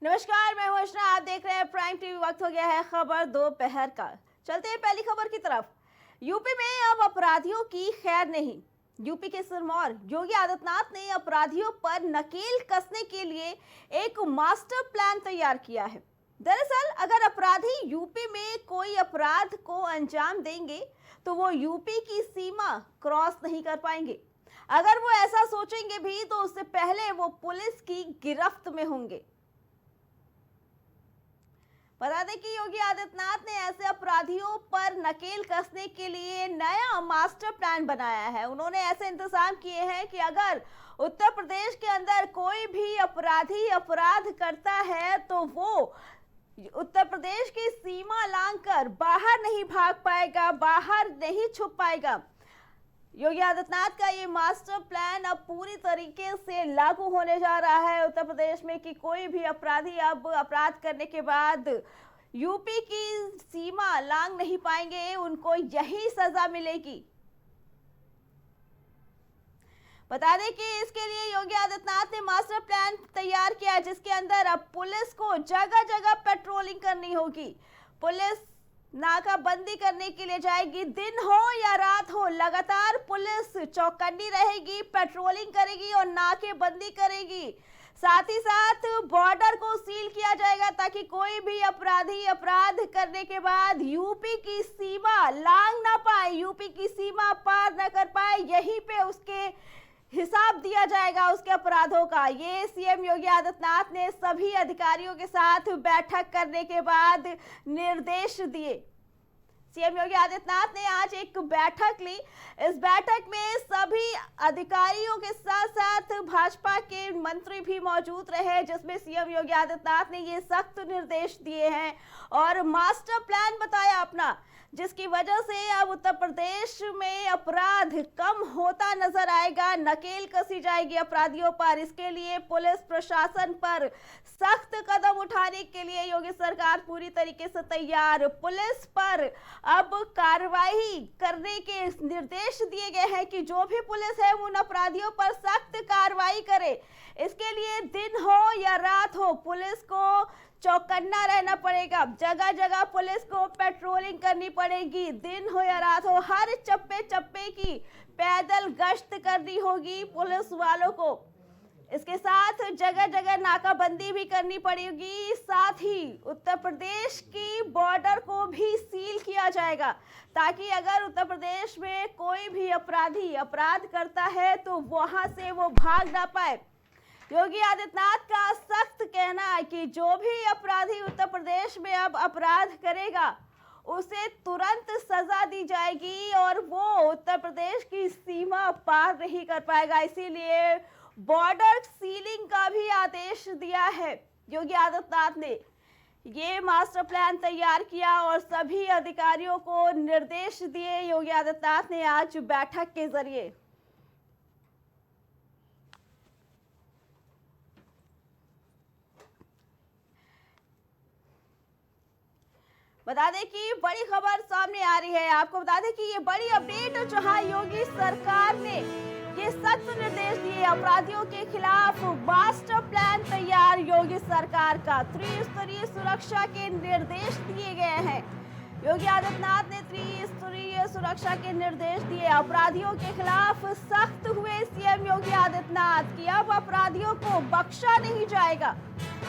नमस्कार, मैं हूं अर्चना। आप देख रहे हैं प्राइम टीवी। वक्त हो गया है खबर दोपहर का। चलते हैं पहली खबर की तरफ। यूपी में अब अपराधियों की खैर नहीं। यूपी के सिरमौर योगी आदित्यनाथ ने अपराधियों पर नकेल कसने के लिए एक मास्टर प्लान तैयार किया है। दरअसल अगर अपराधी यूपी में कोई अपराध को अंजाम देंगे तो वो यूपी की सीमा क्रॉस नहीं कर पाएंगे। अगर वो ऐसा सोचेंगे भी तो उससे पहले वो पुलिस की गिरफ्त में होंगे। बता दें कि योगी आदित्यनाथ ने ऐसे अपराधियों पर नकेल कसने के लिए नया मास्टर प्लान बनाया है। उन्होंने ऐसे इंतजाम किए हैं कि अगर उत्तर प्रदेश के अंदर कोई भी अपराधी अपराध करता है तो वो उत्तर प्रदेश की सीमा लांघकर बाहर नहीं भाग पाएगा, बाहर नहीं छुप पाएगा। योगी आदित्यनाथ का ये मास्टर प्लान अब पूरी तरीके से लागू होने जा रहा है उत्तर प्रदेश में कि कोई भी अपराधी अब अपराध करने के बाद यूपी की सीमा लांघ नहीं पाएंगे, उनको यही सजा मिलेगी। बता दें कि इसके लिए योगी आदित्यनाथ ने मास्टर प्लान तैयार किया है जिसके अंदर अब पुलिस को जगह जगह पेट्रोलिंग करनी होगी। पुलिस नाकाबंदी करने के लिए जाएगी, दिन हो या रात हो लगातार पुलिस चौकन्नी रहेगी, पेट्रोलिंग करेगी और नाकेबंदी करेगी। साथ ही साथ बॉर्डर को सील किया जाएगा ताकि कोई भी अपराधी अपराध करने के बाद यूपी की सीमा लांघ ना पाए, यूपी की सीमा पार न कर पाए। यहीं पे उसके हिसाब दिया जाएगा उसके अपराधों का। ये सीएम योगी आदित्यनाथ ने सभी अधिकारियों के साथ बैठक करने के बाद निर्देश दिए। सीएम योगी आदित्यनाथ ने आज एक बैठक ली। इस बैठक में सभी अधिकारियों के साथ साथ भाजपा के मंत्री भी मौजूद रहे, जिसमें सीएम योगी आदित्यनाथ ने ये सख्त निर्देश दिए हैं और मास्टर प्लान बताया अपना, जिसकी वजह से अब उत्तर प्रदेश में अपराध कम होता नजर आएगा, नकेल कसी जाएगी अपराधियों पर। इसके लिए पुलिस प्रशासन पर सख्त कदम उठाने के लिए योगी सरकार पूरी तरीके से तैयार। पुलिस पर अब कार्रवाई करने के निर्देश दिए गए हैं कि जो भी पुलिस है उन अपराधियों पर सख्त कार्रवाई करे। इसके लिए दिन हो या रात हो पुलिस को चौकन्ना रहना पड़ेगा, जगह जगह पुलिस को पेट्रोलिंग करनी पड़ेगी। दिन हो या रात हो हर चप्पे चप्पे की पैदल गश्त करनी होगी पुलिस वालों को। इसके साथ जगह जगह नाकाबंदी भी करनी पड़ेगी। साथ ही उत्तर प्रदेश की बॉर्डर को भी सील किया जाएगा ताकि अगर उत्तर प्रदेश में कोई भी अपराधी अपराध करता है तो वहां से वो भाग ना पाए। योगी आदित्यनाथ का सख्त कहना है कि जो भी अपराधी उत्तर प्रदेश में अब अपराध करेगा उसे तुरंत सजा दी जाएगी और वो उत्तर प्रदेश की सीमा पार नहीं कर पाएगा। इसीलिए बॉर्डर सीलिंग का भी आदेश दिया है योगी आदित्यनाथ ने। ये मास्टर प्लान तैयार किया और सभी अधिकारियों को निर्देश दिए योगी आदित्यनाथ ने आज बैठक के जरिए। बता दें कि बड़ी खबर सामने आ रही है। आपको बता दें कि ये बड़ी अपडेट जहां योगी सरकार ने ये सख्त निर्देश दिए, अपराधियों के खिलाफ मास्टर प्लान तैयार योगी सरकार का। त्रिस्तरीय सुरक्षा के निर्देश दिए गए हैं। योगी आदित्यनाथ ने त्रिस्तरीय सुरक्षा के निर्देश दिए। अपराधियों के खिलाफ सख्त हुए सीएम योगी आदित्यनाथ कि अब अपराधियों को बख्शा नहीं जाएगा।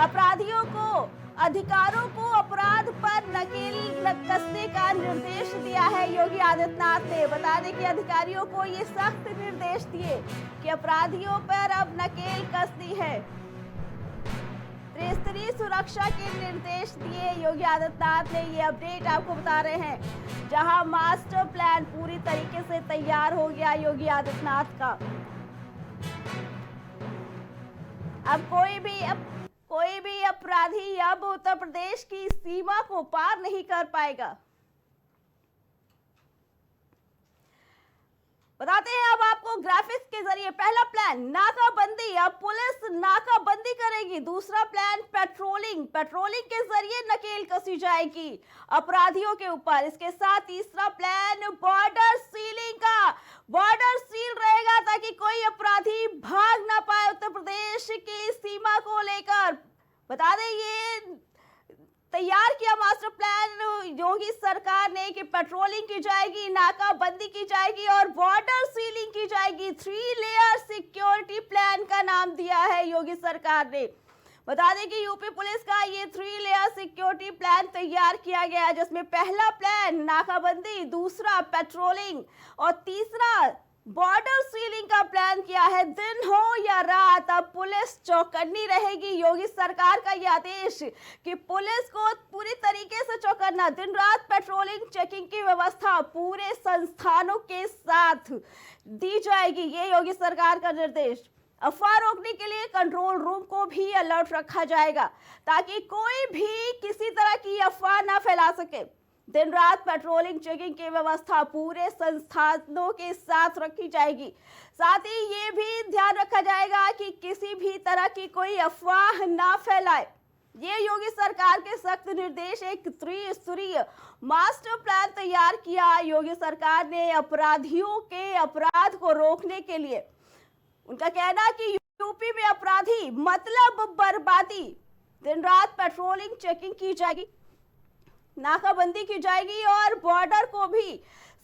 अपराधियों को अधिकारों को अपराध पर नकेल कसने का निर्देश दिया है योगी आदित्यनाथ ने। बता दें कि अधिकारियों को ये सख्त निर्देश दिए कि अपराधियों पर अब नकेल कसनी है। त्रिस्तरीय सुरक्षा के निर्देश दिए योगी आदित्यनाथ ने। ये अपडेट आपको बता रहे हैं जहां मास्टर प्लान पूरी तरीके से तैयार हो गया योगी आदित्यनाथ का। अब कोई भी अपराधी अब उत्तर प्रदेश की सीमा को पार नहीं कर पाएगा। बताते हैं अब आपको ग्राफिक्स के जरिए। पहला प्लान नाकाबंदी, अब पुलिस नाकाबंदी करेगी। दूसरा प्लान पेट्रोलिंग के जरिए नकेल कसी जाएगी अपराधियों के ऊपर। इसके साथ तीसरा प्लान बॉर्डर सीलिंग का, बॉर्डर सील रहेगा ताकि कोई अपराधी भाग ना पाए उत्तर प्रदेश की सीमा को लेकर। बता दें ये तैयार किया मास्टर प्लान योगी सरकार ने कि पेट्रोलिंग की जाएगी, नाकाबंदी की जाएगी और बॉर्डर सीलिंग की जाएगी। 3 लेयर सिक्योरिटी प्लान का नाम दिया है योगी सरकार ने। बता दें कि यूपी पुलिस का ये 3 लेयर सिक्योरिटी प्लान तैयार किया गया है, जिसमें पहला प्लान नाकाबंदी, दूसरा पेट्रोलिंग और तीसरा बॉर्डर सीलिंग का प्लान किया है। दिन हो या रात अब पुलिस चौकन्नी रहेगी। योगी सरकार का यह आदेश कि पुलिस को पूरी तरीके से चौकन्ना, दिन रात पेट्रोलिंग चेकिंग की व्यवस्था पूरे संस्थानों के साथ दी जाएगी। ये योगी सरकार का निर्देश। अफवाह रोकने के लिए कंट्रोल रूम को भी अलर्ट रखा जाएगा ताकि कोई भी किसी तरह की अफवाह ना फैला सके। दिन रात पेट्रोलिंग चेकिंग की व्यवस्था पूरे संस्थानों के साथ रखी जाएगी। साथ ही ये भी ध्यान रखा जाएगा कि किसी भी तरह की कोई अफवाह ना फैलाए। ये योगी सरकार के सख्त निर्देश। एक त्रिस्तरीय मास्टर प्लान तैयार किया योगी सरकार ने अपराधियों के अपराध को रोकने के लिए। उनका कहना कि यूपी में अपराधी मतलब बर्बादी। दिन रात पेट्रोलिंग चेकिंग की जाएगी, नाकाबंदी की जाएगी और बॉर्डर को भी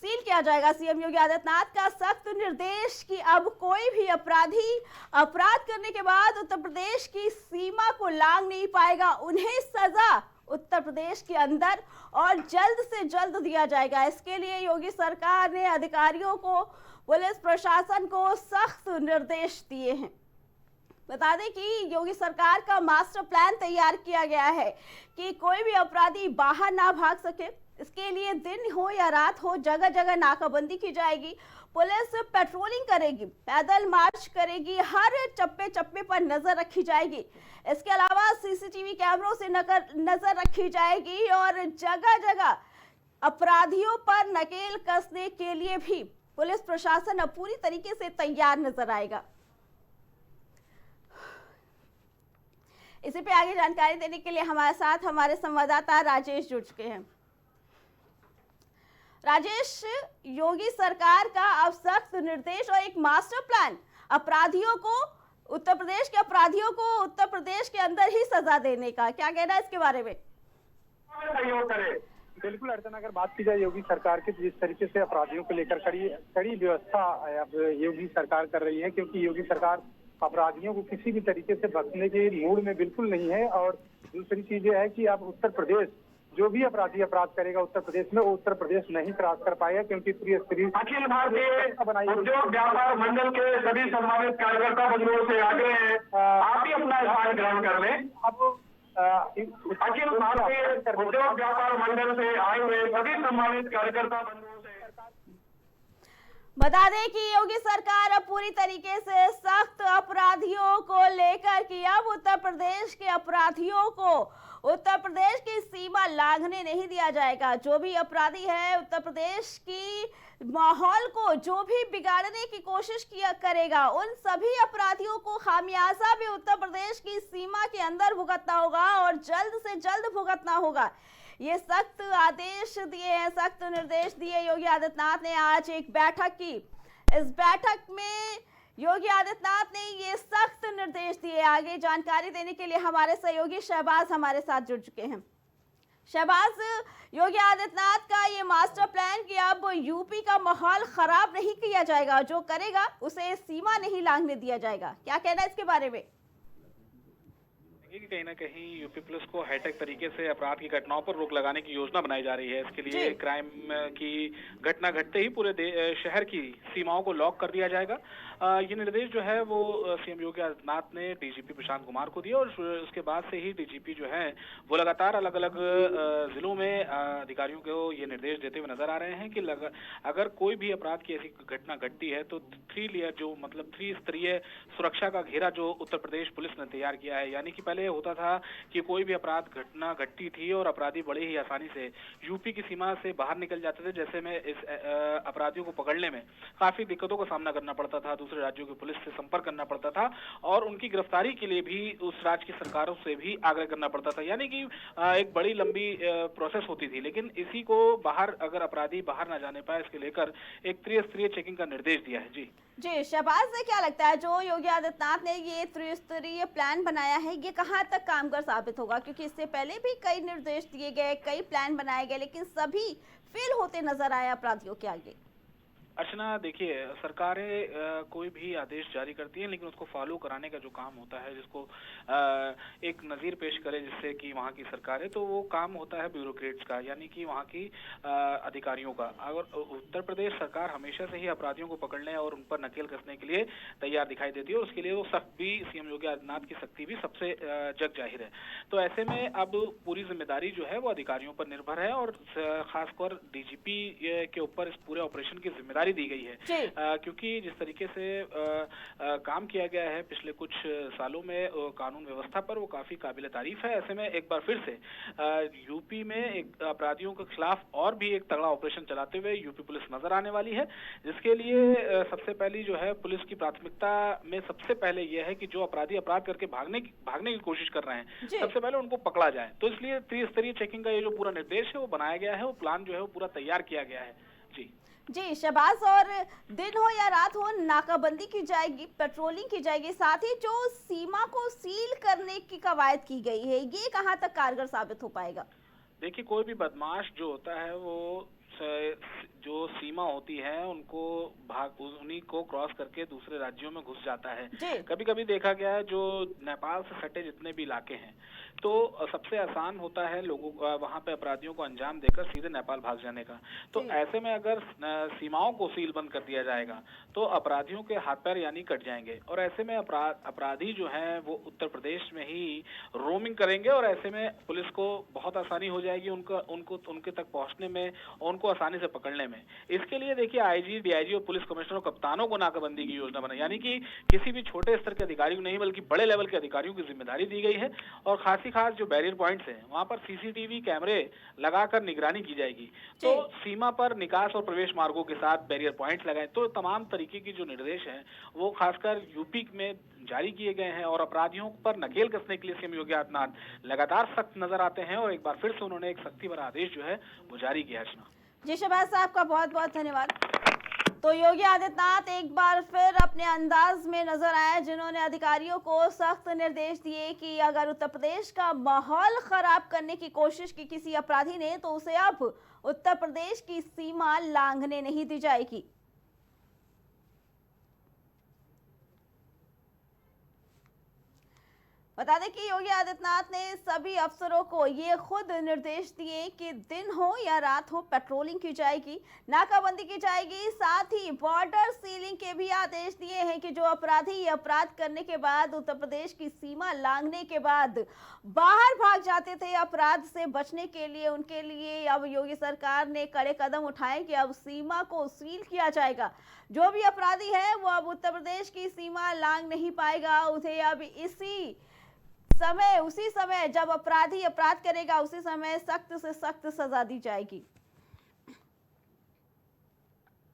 सील किया जाएगा। सीएम योगी आदित्यनाथ का सख्त निर्देश कि अब कोई भी अपराधी अपराध करने के बाद उत्तर प्रदेश की सीमा को लांघ नहीं पाएगा। उन्हें सजा उत्तर प्रदेश के अंदर और जल्द से जल्द दिया जाएगा। इसके लिए योगी सरकार ने अधिकारियों को, पुलिस प्रशासन को सख्त निर्देश दिए हैं। बता दें कि योगी सरकार का मास्टर प्लान तैयार किया गया है कि कोई भी अपराधी बाहर ना भाग सके। इसके लिए दिन हो या रात हो जगह जगह नाकाबंदी की जाएगी। पुलिस पेट्रोलिंग करेगी, पैदल मार्च करेगी, हर चप्पे चप्पे पर नजर रखी जाएगी। इसके अलावा सीसीटीवी कैमरों से नजर रखी जाएगी और जगह जगह अपराधियों पर नकेल कसने के लिए भी पुलिस प्रशासन अब पूरी तरीके से तैयार नजर आएगा। इसी पे आगे जानकारी देने के लिए हमारे साथ हमारे संवाददाता राजेश जुड़ चुके हैं। राजेश, योगी सरकार का अब सख्त निर्देश और एक मास्टर प्लान, अपराधियों को, उत्तर प्रदेश के अपराधियों को उत्तर प्रदेश के अंदर ही सजा देने का, क्या कहना है इसके बारे में? बिल्कुल अर्चना, अगर बात की जाए योगी सरकार की, जिस तरीके से अपराधियों को लेकर कड़ी व्यवस्था योगी सरकार कर रही है, क्योंकि योगी सरकार अपराधियों को किसी भी तरीके से बख्शने के मूड में बिल्कुल नहीं है। और दूसरी चीज ये है कि अब उत्तर प्रदेश जो भी अपराधी अपराध करेगा उत्तर प्रदेश में, वो उत्तर प्रदेश नहीं क्रॉस कर पाएगा, क्योंकि अखिल भारतीय उद्योग व्यापार मंडल के सभी सम्मानित कार्यकर्ता बंधुओं से आगे हैं, आप भी अपना स्थान ग्रहण कर लें। अब अखिल भारतीय उद्योग व्यापार मंडल से आए हुए सभी सम्मानित कार्यकर्ता बंधुओं से बता दें कि योगी सरकार अब पूरी तरीके से सख्त अपराधियों को लेकर कि अब उत्तर प्रदेश के अपराधियों को उत्तर प्रदेश की सीमा लांघने नहीं दिया जाएगा। जो भी अपराधी है उत्तर प्रदेश की माहौल को जो भी बिगाड़ने की कोशिश किया करेगा, उन सभी अपराधियों को खामियाजा भी उत्तर प्रदेश की सीमा के अंदर भुगतना होगा और जल्द से जल्द भुगतना होगा। ये सख्त आदेश दिए हैं, सख्त निर्देश दिए योगी आदित्यनाथ ने। आज एक बैठक की, इस बैठक में योगी आदित्यनाथ ने ये सख्त निर्देश दिए। आगे जानकारी देने के लिए हमारे सहयोगी शहबाज हमारे साथ जुड़ चुके हैं। शहबाज, योगी आदित्यनाथ का ये मास्टर प्लान कि अब यूपी का माहौल खराब नहीं किया जाएगा, जो करेगा उसे सीमा नहीं लांघने दिया जाएगा, क्या कहना है इसके बारे में? कि कहीं ना कहीं यूपी पुलिस को हाईटेक तरीके से अपराध की घटनाओं पर रोक लगाने की योजना बनाई जा रही है। इसके लिए क्राइम की घटना घटते ही पूरे शहर की सीमाओं को लॉक कर दिया जाएगा। ये निर्देश जो है वो सीएम योगी आदित्यनाथ ने डीजीपी प्रशांत कुमार को दिया और उसके बाद से ही डीजीपी जो है वो लगातार अलग अलग जिलों में अधिकारियों को ये निर्देश देते हुए नजर आ रहे हैं कि अगर कोई भी अपराध की ऐसी घटना घटती है तो 3 लेयर जो मतलब 3 स्तरीय सुरक्षा का घेरा जो उत्तर प्रदेश पुलिस ने तैयार किया है। यानी कि पहले होता था कि कोई भी अपराध घटना घटती थी और अपराधी बड़े ही आसानी से यूपी की सीमा से बाहर निकल जाते थे, जैसे में इस अपराधियों को पकड़ने में काफी दिक्कतों का सामना करना पड़ता था। दूसरी दूसरे राज्यों की पुलिस से संपर्क करना पड़ता था और उनकी गिरफ्तारी के लिए भी उस राज्य की सरकारों से भी आग्रह करना पड़ता था, यानी कि एक बड़ी लंबी प्रोसेस होती थी। लेकिन इसी को बाहर अगर अपराधी बाहर ना जाने पाए, इसके लेकर एक त्रिस्तरीय चेकिंग का निर्देश दिया है। जी शहबाज से क्या लगता है, जो योगी आदित्यनाथ ने ये त्रिस्तरीय प्लान बनाया है, ये कहाँ तक कारगर साबित होगा? क्योंकि इससे पहले भी कई निर्देश दिए गए, कई प्लान बनाए गए, लेकिन सभी फेल होते नजर आए अपराधियों के आगे। अर्चना, देखिए, सरकारें कोई भी आदेश जारी करती हैं, लेकिन उसको फॉलो कराने का जो काम होता है, जिसको एक नज़ीर पेश करे जिससे कि वहाँ की सरकारें, तो वो काम होता है ब्यूरोक्रेट्स का, यानी कि वहाँ की अधिकारियों का। अगर उत्तर प्रदेश सरकार हमेशा से ही अपराधियों को पकड़ने और उन पर नकेल कसने के लिए तैयार दिखाई देती है और उसके लिए वो सख्त भी, सीएम योगी आदित्यनाथ की सख्ती भी सबसे जग जाहिर है। तो ऐसे में अब पूरी जिम्मेदारी जो है वो अधिकारियों पर निर्भर है और खासकर डीजीपी के ऊपर इस पूरे ऑपरेशन की जिम्मेदारी दी गई है, क्योंकि जिस तरीके से काम किया गया है पिछले कुछ सालों में कानून व्यवस्था पर, वो काफी काबिल तारीफ है। ऐसे में एक बार फिर से यूपी में एक अपराधियों के खिलाफ और भी एक तगड़ा ऑपरेशन चलाते हुए यूपी पुलिस नजर आने वाली है, जिसके लिए सबसे पहली जो है पुलिस की प्राथमिकता में सबसे पहले यह है कि जो अपराधी अपराध करके भागने की कोशिश कर रहे हैं, सबसे पहले उनको पकड़ा जाए। तो इसलिए त्रिस्तरीय चेकिंग का ये जो पूरा निर्देश है वो बनाया गया है, वो प्लान जो है वो पूरा तैयार किया गया है। जी शहबाज, और दिन हो या रात हो नाकाबंदी की जाएगी, पेट्रोलिंग की जाएगी, साथ ही जो सीमा को सील करने की कवायद की गई है, ये कहां तक कारगर साबित हो पाएगा? देखिए, कोई भी बदमाश जो होता है वो जो सीमा होती है उन्हीं को क्रॉस करके दूसरे राज्यों में घुस जाता है। कभी कभी देखा गया है जो नेपाल से सटे जितने भी इलाके हैं, तो सबसे आसान होता है लोगों वहां पे अपराधियों को अंजाम देकर सीधे नेपाल भाग जाने का। तो ऐसे में अगर सीमाओं को सील बंद कर दिया जाएगा तो अपराधियों के हाथ पैर यानी कट जाएंगे और ऐसे में अपराधी जो है वो उत्तर प्रदेश में ही रोमिंग करेंगे और ऐसे में पुलिस को बहुत आसानी हो जाएगी उनके तक पहुंचने में और उनको आसानी से पकड़ने में। इसके लिए देखिए, आईजी, डीआईजी और पुलिस कमिश्नर और कप्तानों को नाकाबंदी की योजना बनाई, यानी कि किसी भी छोटे स्तर के अधिकारियों नहीं बल्कि बड़े लेवल के अधिकारियों की जिम्मेदारी दी गई है और खास जो बैरियर पॉइंट्स हैं वहां पर सीसीटीवी कैमरे लगाकर निगरानी की जाएगी। तो सीमा पर निकास और प्रवेश मार्गों के साथ बैरियर पॉइंट्स लगाए, तो तमाम तरीके की जो निर्देश हैं वो खासकर यूपी में जारी किए गए हैं और अपराधियों पर नकेल कसने के लिए सीएम योगी आदित्यनाथ लगातार सख्त नजर आते हैं और एक बार फिर से उन्होंने एक सख्ती भरा आदेश जो है वो जारी किया है। जी शहबाज साहब का बहुत बहुत धन्यवाद। तो योगी आदित्यनाथ एक बार फिर अपने अंदाज में नजर आए, जिन्होंने अधिकारियों को सख्त निर्देश दिए कि अगर उत्तर प्रदेश का माहौल खराब करने की कोशिश की किसी अपराधी ने, तो उसे अब उत्तर प्रदेश की सीमा लांघने नहीं दी जाएगी। बता दें कि योगी आदित्यनाथ ने सभी अफसरों को ये खुद निर्देश दिए कि दिन हो या रात हो पेट्रोलिंग की जाएगी, नाकाबंदी की जाएगी, साथ ही बॉर्डर सीलिंग के भी आदेश दिए हैं कि जो अपराधी अपराध करने के बाद उत्तर प्रदेश की सीमा लांघने के बाद बाहर भाग जाते थे अपराध से बचने के लिए, उनके लिए अब योगी सरकार ने कड़े कदम उठाए कि अब सीमा को सील किया जाएगा। जो भी अपराधी है वो अब उत्तर प्रदेश की सीमा लांघ नहीं पाएगा, उसे अब उसी समय जब अपराधी अपराध करेगा उसी समय सख्त से सख्त सजा दी जाएगी।